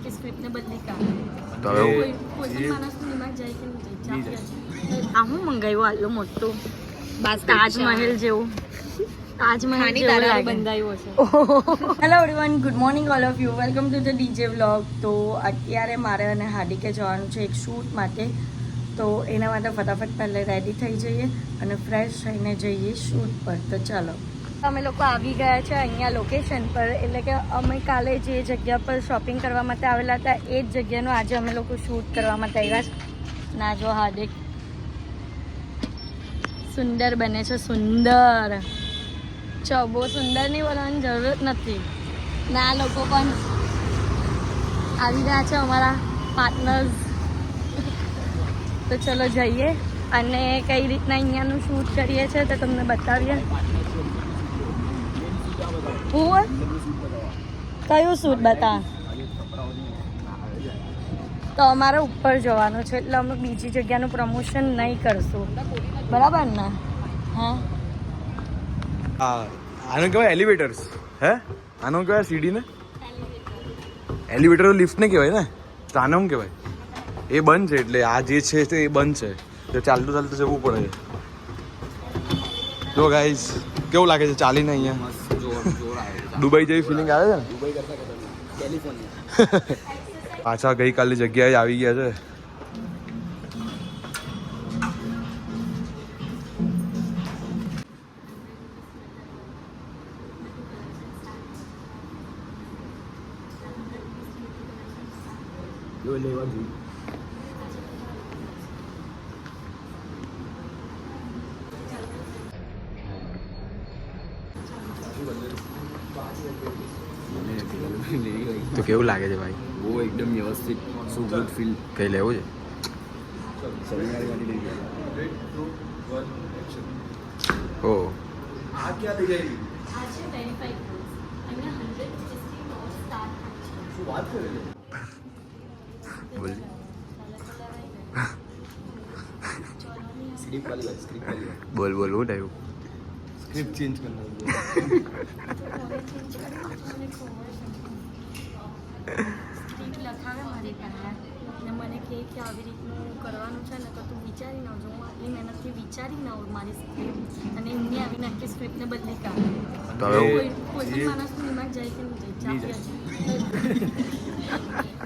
નક્કી સ્ક્રિપ્ટને બદલી કાઢે તો હવે કોઈ પણ માણસનું દિમાગ જાય કે નહીં જાય. આ હું મંગાવ્યું આટલું મોટું તાજમહેલ જેવું. તાજમહેલ જેવું લાગે. બંધાયું હશે. Hello everyone, good morning all of you. Welcome to the DJ vlog. તો અત્યારે મારે અને હાર્દિકે જવાનું છે એક શૂટ માટે. તો એના માટે ફટાફટ પહેલે રેડી થઈ જઈએ અને ફ્રેશ થઈને જઈએ શૂટ પર. તો ચાલો, અમે લોકો આવી ગયા છે અહીંયા લોકેશન પર. એટલે કે અમે કાલે જે જગ્યા પર શોપિંગ કરવા માટે આવેલા હતા એ જ જગ્યાનું આજે અમે લોકો શૂટ કરવા માટે આવ્યા છે. ના જો હાર્દિક સુંદર બને છે, સુંદર. ચો બહુ સુંદર નહીં બોલવાની જરૂરત નથી. ના લોકો પણ આવી રહ્યા છે અમારા પાર્ટનર્સ. તો ચલો જઈએ અને કઈ રીતના અહીંયાનું શૂટ કરીએ છીએ તો તમને બતાવીએ. હું કયું શૂટ બતા? તો અમારે ઉપર જવાનું છે એટલે અમે બીજી જગ્યાનું પ્રમોશન નહીં કરશું, બરાબર ને? હા, આનો કહેવાય એલિવેટર્સ. હે આનો કહેવાય સીડી ને? એલિવેટર તો લિફ્ટ ને કહેવાય ને. તો આનો શું કહેવાય? એ બંધ છે એટલે આ જે છે તે એ બંધ છે, તો ચાલતું ચાલતું જવું પડે. જો ગાઈસ કેવું લાગે છે ચાલીને અહીંયા? દુબઈ જેવી ફિલિંગ આવે છે ને? પાછા ગઈકાલની જગ્યાએ આવી ગયા છે. તો કેવું લાગે છે ભાઈ? બહુ એકદમ વ્યવસ્થિત, સો ગુડ ફીલ. કઈ લેવું છે? ઓ આ ક્યાં લઈ જાય? શું વાત કરે છે? બોલ. સ્ક્રિપ્ટ વાલી વાત, સ્ક્રિપ્ટ વાલી વાત. બોલ બોલ, હું થયું? સ્ક્રિપ્ટ ચેન્જ કરना. સ્ક્રિપ્ટ લખાવે મારી પાસે અને મને કહે કે આવી રીતનું કરવાનું છે ને તો તું વિચારી આવજો. હું આટલી મહેનતથી વિચારી આવું મારી સ્ક્રિપ્ટ અને એમની આવી નાખી સ્ક્રિપ્ટને બદલી કાઢે. તો હવે કોઈ પણ માણસનું દિમાગ જાય કે નહીં જાય.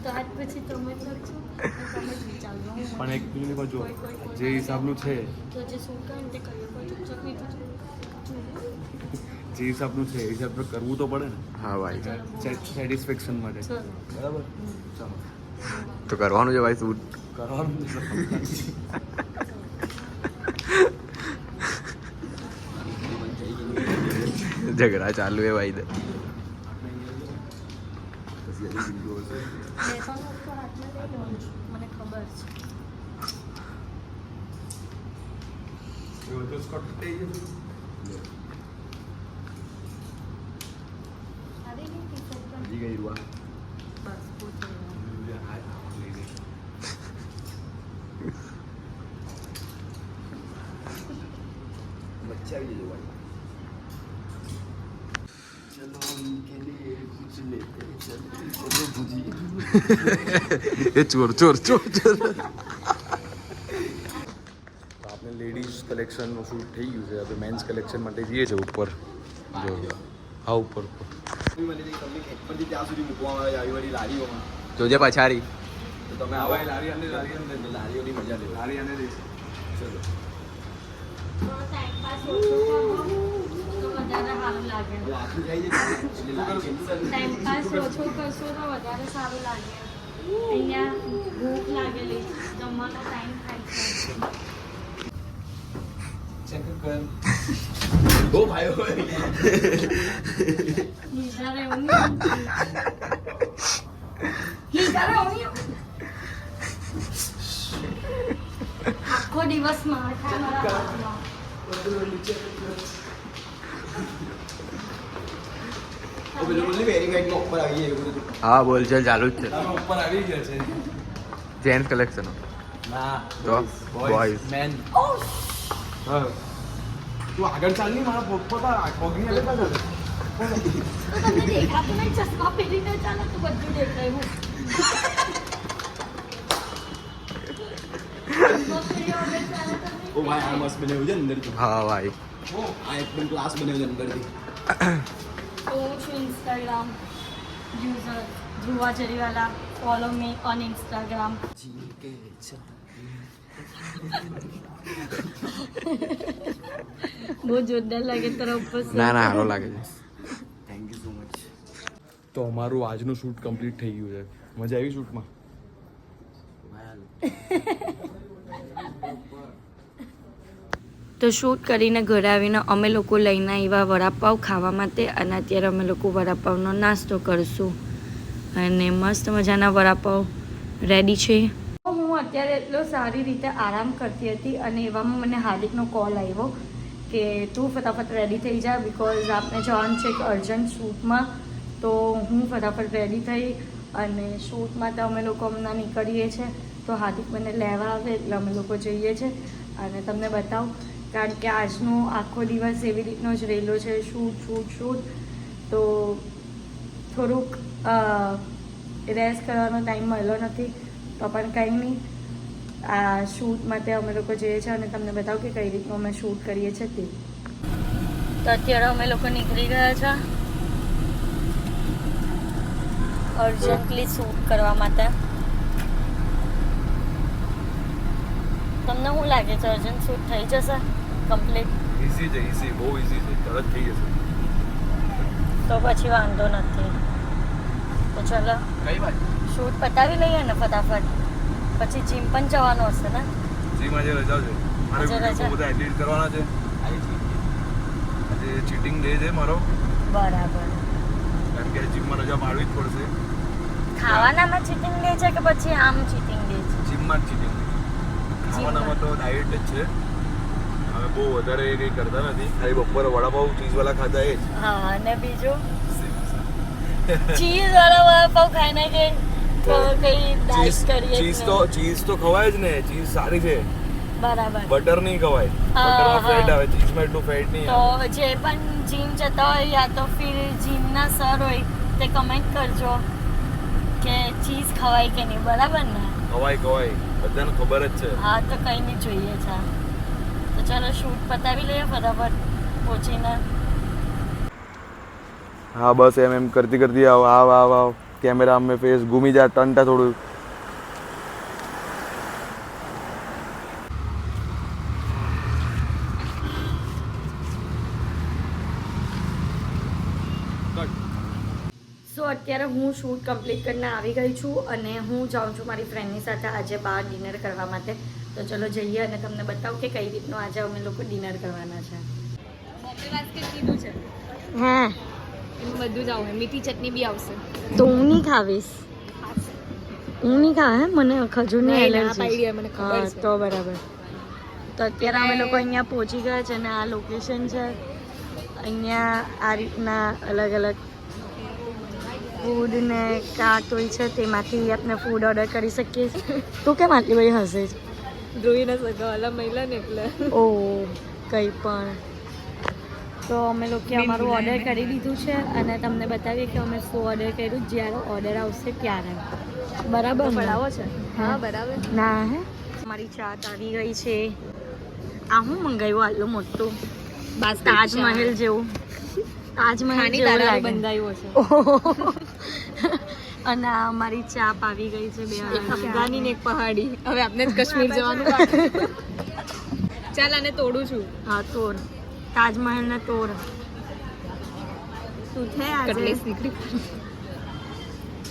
તો આજ પછી તમે જ લખજો તમે જ વિચારજો. પણ એક પેલી બાજુ જે હિસાબનું છે, તો જે શું કહે ને તે કર્યું કોઈ ચૂપચાપ નહીં થતું. જે હિસાબનું છે એ હિસાબ તો કરવું તો પડે ને. હા ભાઈ, સેટિસ્ફેક્શન માટે. ચલો. બરાબર, ચાલો તો કરવાનું છે ભાઈ શૂટ. કરવાનું. ઝઘડા ચાલુ હે ભાઈ. બેસવાનું ઉપર હાથમાં લઈ લેવાનું. મને ખબર છે. આવી ગઈ ટી-શર્ટ પણ? હજી ગઈ રૂઆ. બસ પૂછો. बच्चा भी ले भाई. चलो उनके लिए कुछ लेते हैं. चलो भुजी. એ ચોર ચોર ચોર ચોર. તો આપણે લેડીઝ કલેક્શનનું શૂટ થઈ ગયું છે. આપણે મેન્સ કલેક્શન માટે જઈએ છીએ ઉપર. જો હા ઉપર ત્યાં સુધી મૂકવામાં આવે આવી વાળી લારીઓમાં. જોજે પછાડી. તો તમે આવો લારીઓની મજા લે. લારી અને ચલો. ટાઈમ પાસ ઓછો કરો તો વધારે સારું લાગે. આખું જાય છે ટાઈમ પાસ ઓછો કરશો તો વધારે સારું લાગે. અહીંયા ભૂખ લાગેલી, જમવાનો ટાઈમ થાય છે. ચેક કર. ઓ ભાઈ હોય હિજારે ઉની હિજારે ઉની આખો દિવસ માર ખાય મારા હાથમાં. ઉપર આવી જાય. હા બોલ ચાલ, ચાલુ જ છે. ઉપર આવી ગયા છે. Gents collection. ના તો બોયઝ. મેન. હા તું આગળ ચાલ ની, મારા પોતા પગની લેતા જશે. તો તમને દેખાતું નહીં? ચશ્મા પહેરીને ચાલો તો બધું દેખાય. હું ઓ ભાઈ આ મસ્ત બનાવ્યું છે અંદરથી. હા ભાઈ આ એકદમ ક્લાસ બનાવ્યું છે અંદરથી. તો હું છું Instagram user Dhruva Jariwala. Follow me on Instagram. બહુ જોરદાર લાગે તારા ઉપર. ના સારો લાગે છે. Thank you so much. તો અમારું આજનું શૂટ કમ્પ્લીટ થઈ ગયું છે. મજા આવી શૂટમાં? તો શૂટ કરીને ઘરે આવીને અમે લોકો લઈને આવ્યા વડાપાવ ખાવા માટે અને અત્યારે અમે લોકો વડાપાવનો નાસ્તો કરશું અને મસ્ત મજાના વડાપાવ રેડી છે. હું અત્યારે એટલો સારી રીતે આરામ કરતી હતી અને એવામાં મને હાર્દિકનો કોલ આવ્યો કે તું ફટાફટ રેડી થઈ જા બિકોઝ આપણે જવાનું છે એક અર્જન્ટ શૂટમાં. તો હું ફટાફટ રેડી થઈ અને શૂટ માટે અમે લોકો હમણાં નીકળીએ છીએ. તો હાર્દિક મને લેવા આવે એટલે અમે લોકો જઈએ છીએ અને તમને બતાવું કારણ કે આજનો આખો દિવસ એવી રીતનો જ રહેલો છે શૂટ શૂટ શૂટ. તો થોડુંક રેસ્ટ કરવાનો ટાઈમ મળ્યો નથી તો પણ કંઈ નહીં. આ શૂટ માટે અમે લોકો જઈએ છીએ અને તમને બતાવું કે કઈ રીતનું અમે શૂટ કરીએ છીએ તે. તો અત્યારે અમે લોકો નીકળી ગયા છે અર્જન્ટલી શૂટ કરવા માટે. તમને શું લાગે છે અર્જન્ટ શૂટ થઈ જશે કમ્પ્લીટ? ઇઝી છે, ઇઝી, બહુ ઇઝી છે, તરત થઈ જશે. તો પછી વાંધો નથી. તો ચલો કઈ વાત? શૂટ પતાવી લઈએ ને ફટાફટ. પછી જીમ પણ જવાનું હશે ને? જીમ આજે રજા છે. મારે આજે રજા. વિડીયો બધા એડિટ કરવાના છે. આજે ચીટિંગ ડે છે મારો, બરાબર. કારણ કે જીમમાં રજા પાડવી જ પડશે. ખાવાનામાં ચીટિંગ ડે છે કે પછી આમ ચીટિંગ ડે છે? જીમમાં જ ચીટિંગ. ખાવાનામાં તો ડાયટ જ છે. અમે બહુ વધારે કંઈ કરતા નથી, ખાલી બપોરે વડાપાવ ચીઝવાળા ખાતા એ જ. હા અને બીજું ચીઝ વાળા વડાપાવ ખાઈને કે કઈ ડાયટ કરીએ ચીઝ તો ખવાય જ ને, ચીઝ સારી છે. બરાબર. બટર નહીં ખવાય, હા, બટરમાં હા. ફેટ આવે, ચીઝમાં એટલું ફેટ નહીં તો આવે. જે પણ જીમ જતા હોય યા તો ફિર જીમના સર હોય તે કમેન્ટ કરજો કે ચીઝ ખવાય કે નહીં. બરાબર ને? ખવાય, બધાને ખબર જ છે. હા તો કંઈ નહીં જોઈએ છે. તો ચાલો શૂટ પતાવી લઈએ ફટાફટ પહોંચીને. હા બસ એમ કરતી કરતી આવ કેમેરા में फेस घूमी जा टंटा થોડું. સો અત્યારે હું શૂટ કમ્પ્લીટ કરીને આવી ગઈ છું અને હું જાઉં છું મારી ફ્રેન્ડની સાથે આજે બહાર ડિનર કરવા માટે. તો ચલો જઈએ અને તમને બતાવું કે કઈ રીતનું આજે અમે લોકો ડિનર કરવાના છે. હા બધું જ આવે, મીઠી ચટણી બી આવશે. તો હું નહીં ખાવીશ. હું નહીં ખા હે, મને ખજૂરની ના, ના એલર્જી. પાડી હોય, મને ખબર હા છે. તો બરાબર. તો અત્યારે અમે લોકો અહીંયા પહોંચી ગયા છે અને આ લોકેશન છે. અહીંયા આ રીતના અલગ અલગ ફૂડ ને કાર્ટ હોય છે તેમાંથી આપણે ફૂડ ઓર્ડર કરી શકીએ છીએ. તું કેમ આટલી બધી હસે છે? જોઈ ન શકો અલા મહિલા ને એટલે ઓ કંઈ પણ. તો અમે લોકો અમારું ઓર્ડર કરી દીધું છે અને તમને બતાવીએ કે અમે શું ઓર્ડર કર્યું જ્યારે ઓર્ડર આવશે ત્યારે. બરાબર ને? પડાવો છે. હા બરાબર. ના હે મારી ચાટ આવી ગઈ છે. આ હું મંગાવ્યું આટલું મોટું તાજમહેલ જેવું. તાજમહેલ ખાની જેવું દાડા લાગે. બંધાયું છે. અને આ અમારી ચાપ આવી ગઈ છે. બે એક અફઘાની ને એક પહાડી. હવે આપને જ કાશ્મીર જવાનું બાકી. ચાલ આને તોડું છું. હા તોડ તાજમહેલ ને તોડ. તું છે આજે કટલેસ નીકળી.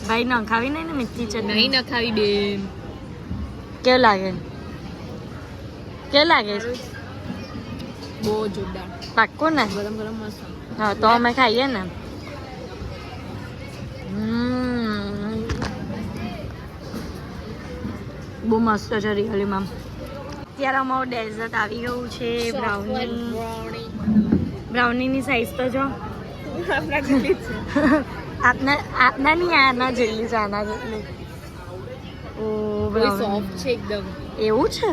ભાઈ નખાવી નહીં ને મીઠી ચટણી? નહીં ન ખાવી બેન. કેવું લાગે? કેવું લાગે છે? બહુ જોરદાર. પાક્કું ને? ગરમ ગરમ મસ્ત. હા તો અમે ખાઈએ ને. બહુ મસ્ત છે રિયલીમાં. અત્યારે અમારું ડેઝર્ટ આવી ગયું છે. બ્રાઉનીની સાઈઝ તો જો આપણા જેટલી જ છે. આપના નહીં આના જેટલી છે. આના જેટલી. ઓ બહુ સોફ્ટ છે એકદમ. એવું છે.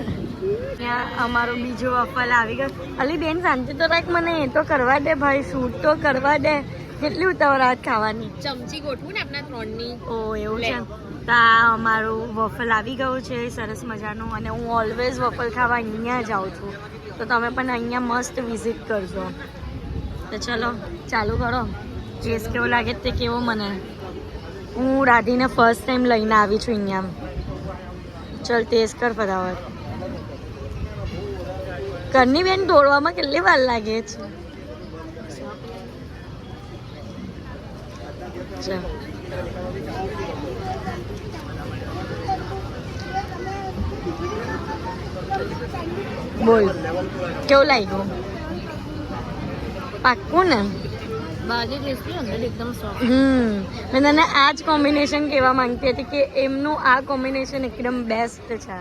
ત્યાં અમારો બીજો વફલ આવી ગયો. અલી બેન શાંતિ તો રાખ, મને એ તો કરવા દે ભાઈ, શૂટ તો કરવા દે. કેટલી ઉતાવળ ખાવાની? ચમચી ગોઠવું ને આપણા ત્રણની. ઓ એવું છે. તો આ અમારું વફલ આવી ગયું છે સરસ મજાનું, અને હું ઓલવેઝ વફલ ખાવા અહીંયા જાઉં છું, તો તમે પણ અહીંયા મસ્ત વિઝિટ કરજો. તો ચલો ચાલુ કરો, ટેસ્ટ કેવો લાગે તે કેવો મને. હું રાધીને ફર્સ્ટ ટાઈમ લઈને આવી છું અહીંયા. ચલ ટેસ્ટ કર ફટાફટ. ઘરની બેન દોડવામાં કેટલી વાર લાગે છે. ચલ બોલ કેવું લાગ્યું? પાક્કું ને? બાજી ક્રિસ્પી અંદર એકદમ સોફ્ટ. મેં તને આ જ કોમ્બિનેશન કહેવા માંગતી હતી કે એમનું આ કોમ્બિનેશન એકદમ બેસ્ટ છે.